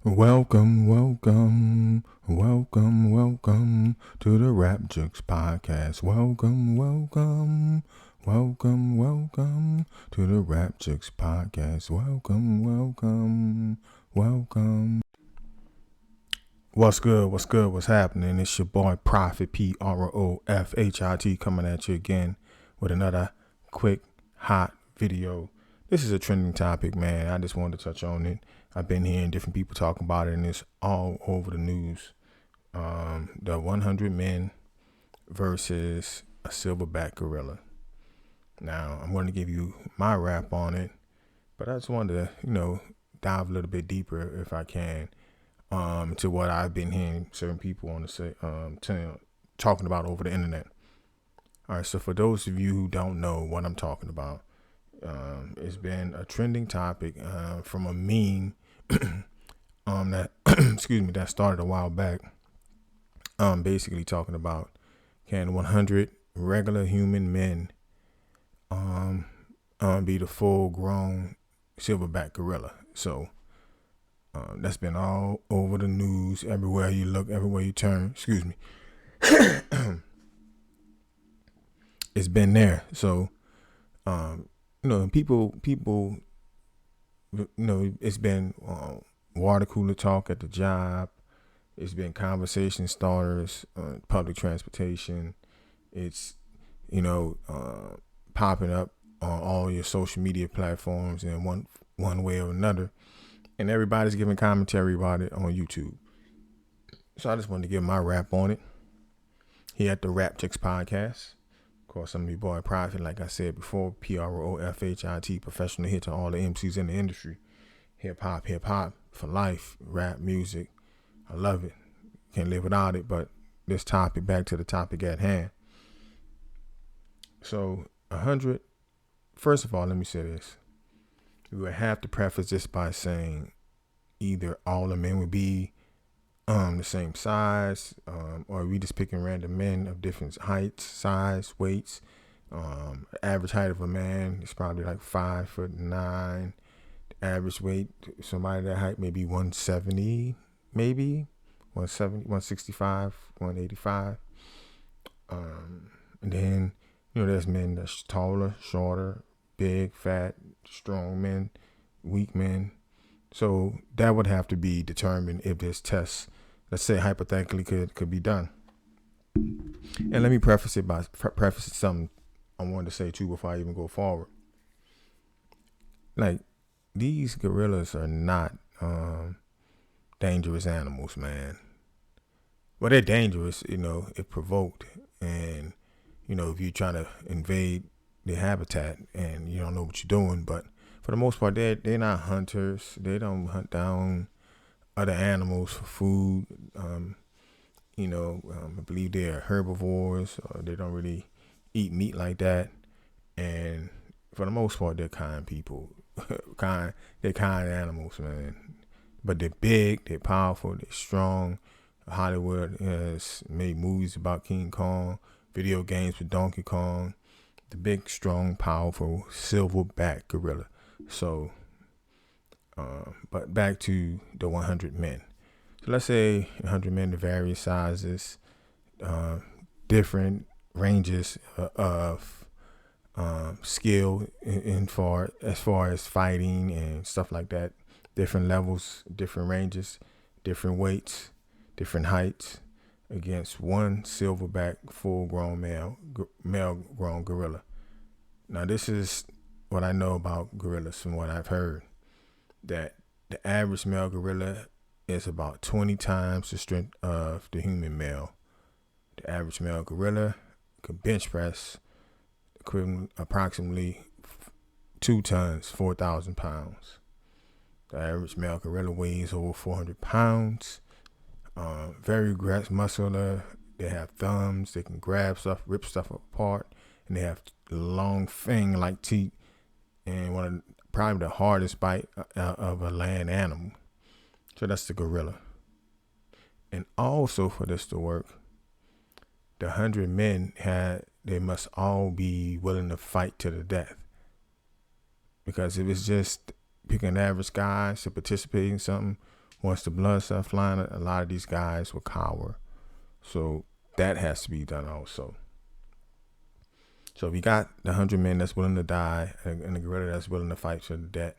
Welcome to the Rap Jokes podcast. Welcome to the Rap Jokes podcast. Welcome. What's good? What's happening? It's your boy Profit PROFHIT coming at you again with another quick hot video. This is a trending topic, man. I just wanted to touch on it. I've been hearing different people talking about it, and it's all over the news. The 100 men versus a silverback gorilla. Now, I'm going to give you my rap on it, but I just wanted to, dive a little bit deeper if I can, to what I've been hearing certain people on talking about over the internet. All right, so for those of you who don't know what I'm talking about, it's been a trending topic from a meme that that started a while back. Basically talking about, can 100 regular human men be the full grown silverback gorilla? So that's been all over the news, everywhere you look, everywhere you turn. It's been there. So people it's been water cooler talk at the job. It's been conversation starters, public transportation. It's, popping up on all your social media platforms in one way or another. And everybody's giving commentary about it on YouTube. So I just wanted to give my rap on it here at the Rap Chicks podcast. Of course, I'm your boy Profit, like I said before, PROFHIT, professional hit to all the MCs in the industry. Hip hop for life, rap music. I love it. Can't live without it. But this topic, back to the topic at hand. So 100. First of all, let me say this. We would have to preface this by saying either all the men would be the same size, or we just picking random men of different heights, size, weights. Average height of a man is probably like 5'9". Average weight, somebody that height maybe 170, maybe 170, 165, 185. And then, there's men that's taller, shorter, big, fat, strong men, weak men. So that would have to be determined if this test, let's say hypothetically, could be done. And let me preface it by something I wanted to say too before I even go forward. Like, these gorillas are not dangerous animals, man. Well, they're dangerous, if provoked. And, if you're trying to invade their habitat and you don't know what you're doing. But for the most part, they're not hunters. They don't hunt down other animals for food. I believe they're herbivores, or they don't really eat meat like that. And for the most part, they're kind people. They're kind animals, man. But they're big, they're powerful, they're strong. Hollywood has made movies about King Kong, video games with Donkey Kong. The big, strong, powerful silverback gorilla. So, but back to the 100 men. So let's say 100 men of various sizes, different ranges of skill as far as fighting and stuff like that. Different levels, different ranges, different weights, different heights, against one silverback full-grown male-grown gorilla. Now, this is what I know about gorillas from what I've heard, that the average male gorilla is about 20 times the strength of the human male. The average male gorilla could bench press equivalent approximately 2 tons, 4,000 pounds. The average male gorilla weighs over 400 pounds. Very muscular. They have thumbs. They can grab stuff, rip stuff apart, and they have long fang-like teeth. And probably the hardest bite of a land animal. So that's the gorilla. And also, for this to work, the 100 men they must all be willing to fight to the death. Because if it's just picking average guys to participate in something, once the blood starts flying, a lot of these guys will cower. So that has to be done also. So if you got the 100 men that's willing to die and the gorilla that's willing to fight to the death,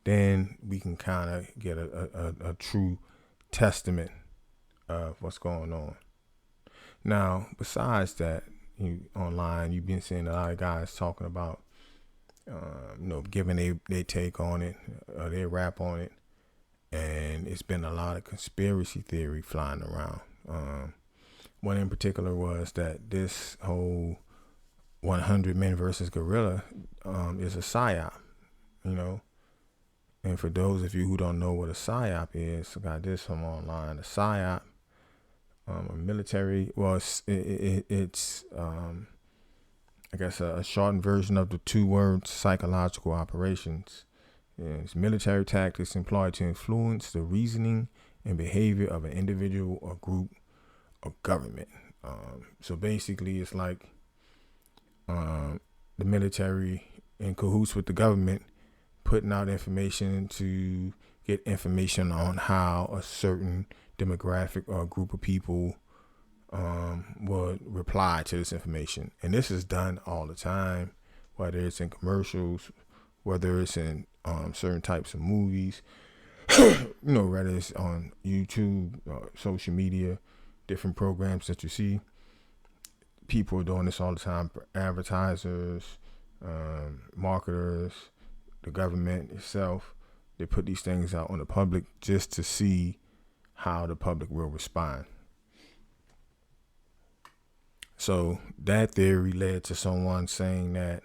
then we can kind of get a true testament of what's going on. Now, besides that, online, you've been seeing a lot of guys talking about, giving their take on it, their rap on it. And it's been a lot of conspiracy theory flying around. One in particular was that this whole 100 men versus gorilla is a psyop, And for those of you who don't know what a psyop is, I got this from online. A psyop, a military, well, it's I guess a shortened version of the two words psychological operations. It's military tactics employed to influence the reasoning and behavior of an individual or group or government. So basically, it's like the military in cahoots with the government, putting out information to get information on how a certain demographic or group of people would reply to this information. And this is done all the time, whether it's in commercials, whether it's in certain types of movies, whether it's on YouTube, social media, different programs that you see. People are doing this all the time. Advertisers, marketers, the government itself, they put these things out on the public just to see how the public will respond. So that theory led to someone saying that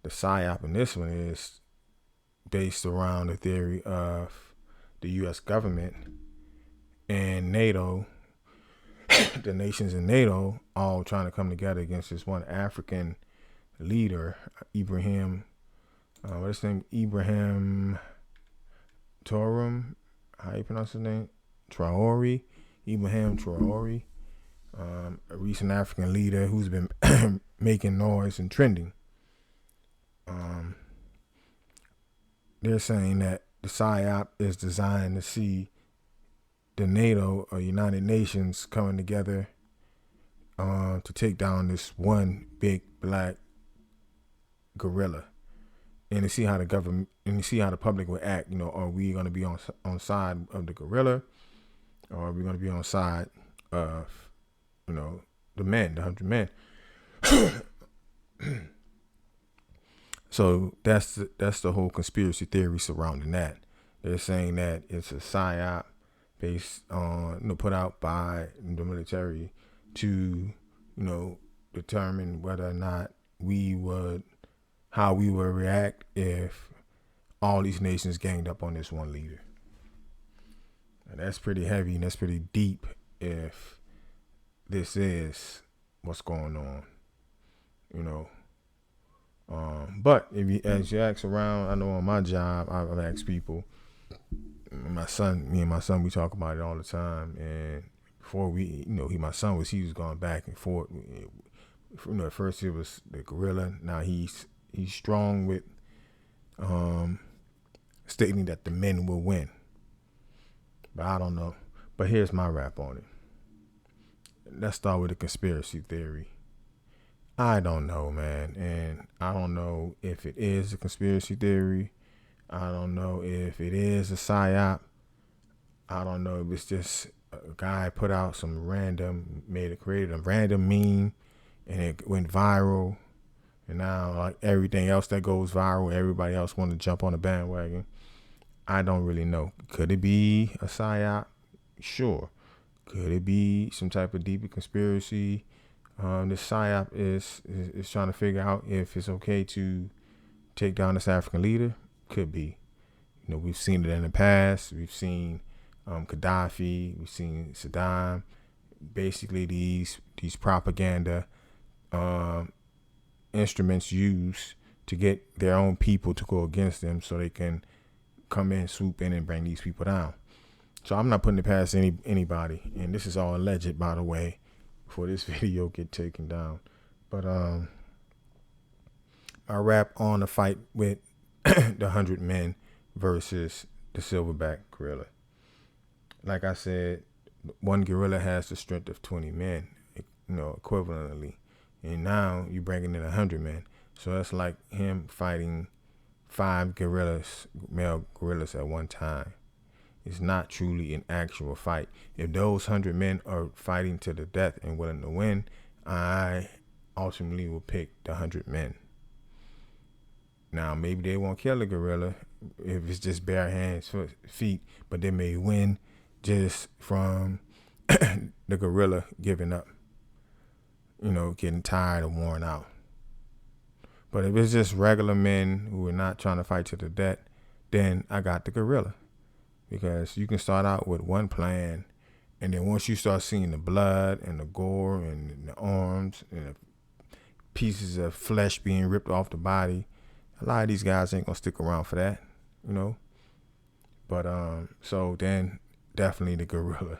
the psyop in this one is based around the theory of the U.S. government and NATO, the nations in NATO, all trying to come together against this one African leader, Ibrahim, what's his name? Ibrahim Touram, how you pronounce his name? Ibrahim Traore, a recent African leader who's been making noise and trending. They're saying that the PSYOP is designed to see the NATO or United Nations coming together to take down this one big black gorilla, and to see how the government and to see how the public will act. Are we going to be on side of the gorilla, or are we going to be on side of the men, the 100 men? So that's the whole conspiracy theory surrounding that. They're saying that it's a psyop based on put out by the military to determine whether or not how we would react if all these nations ganged up on this one leader. And that's pretty heavy and that's pretty deep if this is what's going on, But as you ask around, I know on my job, I've asked people. Me and my son, we talk about it all the time. And before my son was going back and forth. At first it was the gorilla. Now he's strong with stating that the men will win. But I don't know. But here's my rap on it. Let's start with the conspiracy theory. I don't know, man. And I don't know if it is a conspiracy theory. I don't know if it is a psyop. I don't know if it's just a guy put out created a random meme and it went viral. And now like everything else that goes viral, everybody else want to jump on the bandwagon. I don't really know. Could it be a psyop? Sure. Could it be some type of deeper conspiracy? This PSYOP is trying to figure out if it's okay to take down this African leader. Could be. We've seen it in the past. We've seen Gaddafi. We've seen Saddam. Basically, these propaganda instruments used to get their own people to go against them so they can come in, swoop in, and bring these people down. So I'm not putting it past anybody. And this is all alleged, by the way, before this video get taken down. But I rap on the fight with the 100 men versus the silverback gorilla. like I said, one gorilla has the strength of 20 men, equivalently. And now you bringing in 100 men. So that's like him fighting 5 gorillas, male gorillas at one time. It's not truly an actual fight. If those 100 men are fighting to the death and willing to win, I ultimately will pick the 100 men. Now, maybe they won't kill a gorilla if it's just bare hands, feet, but they may win just from the gorilla giving up, getting tired or worn out. But if it's just regular men who are not trying to fight to the death, then I got the gorilla. Because you can start out with one plan, and then once you start seeing the blood and the gore and the arms and the pieces of flesh being ripped off the body, a lot of these guys ain't gonna stick around for that, But so then definitely the gorilla.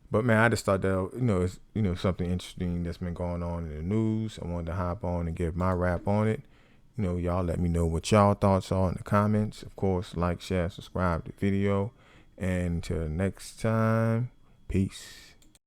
But man, I just thought that it's something interesting that's been going on in the news. I wanted to hop on and give my rap on it. Y'all let me know what y'all thoughts are in the comments. Of course, like, share, subscribe to the video. And until next time, peace.